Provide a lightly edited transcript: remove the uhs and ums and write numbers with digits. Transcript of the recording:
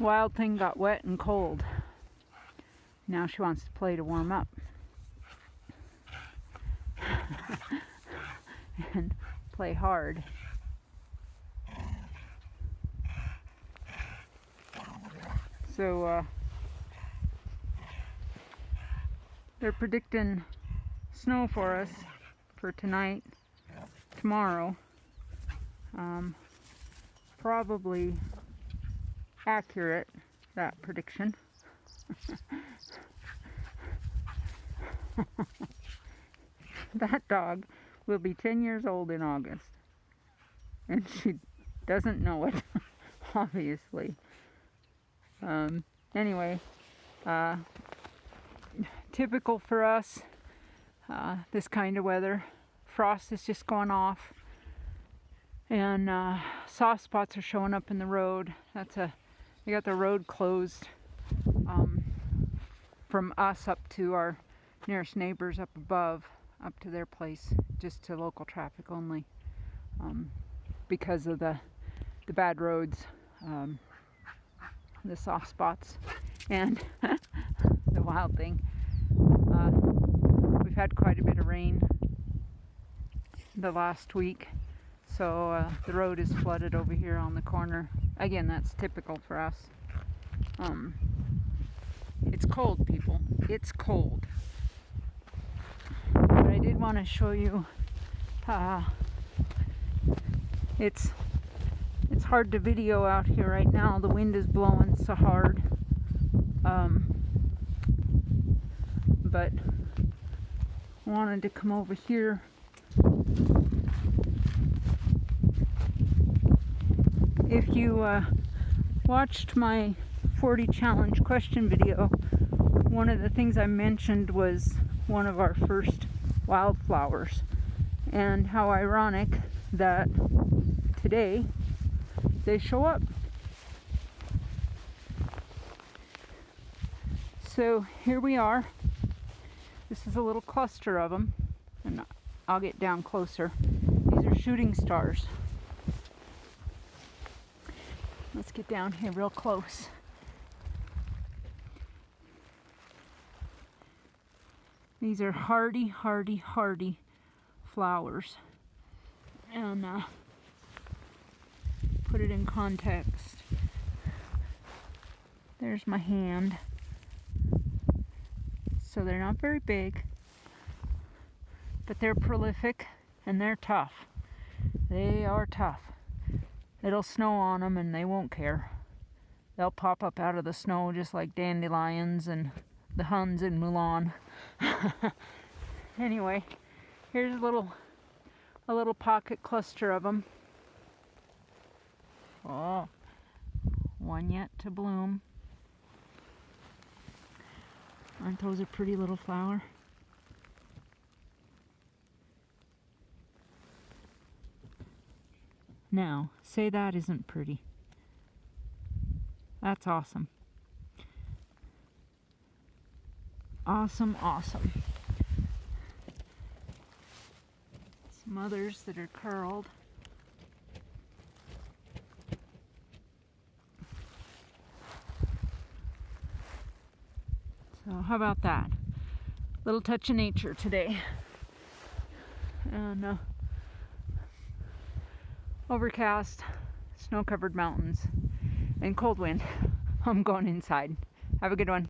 Wild thing got wet and cold. Now she wants to play to warm up. And play hard. So they're predicting snow for us for tonight, tomorrow. Probably accurate, that prediction. That dog will be 10 years old in August, and she doesn't know it, obviously. Anyway, typical for us, this kind of weather. Frost is just going off, and soft spots are showing up in the road. They got the road closed from us up to our nearest neighbors up above, up to their place, just to local traffic only, because of the bad roads, the soft spots, and the wild thing. We've had quite a bit of rain the last week, so the road is flooded over here on the corner. Again, that's typical for us. It's cold, people. It's cold. But I did want to show you, it's hard to video out here right now. The wind is blowing so hard. But I wanted to come over here. If you watched my 40 challenge question video, one of the things I mentioned was one of our first wildflowers, and how ironic that today they show up. So here we are. This is a little cluster of them, and I'll get down closer. These are shooting stars. Let's get down here real close. These are hardy, hardy, hardy flowers. And put it in context. There's my hand. So they're not very big, but they're prolific and they're tough. They are tough. It'll snow on them and they won't care. They'll pop up out of the snow just like dandelions and the Huns in Mulan. Anyway, here's a little pocket cluster of them. Oh, one yet to bloom. Aren't those a pretty little flower? Now, say that isn't pretty. That's awesome. Awesome, awesome. Some others that are curled. So how about that? Little touch of nature today. And overcast, snow-covered mountains, and cold wind. I'm going inside. Have a good one.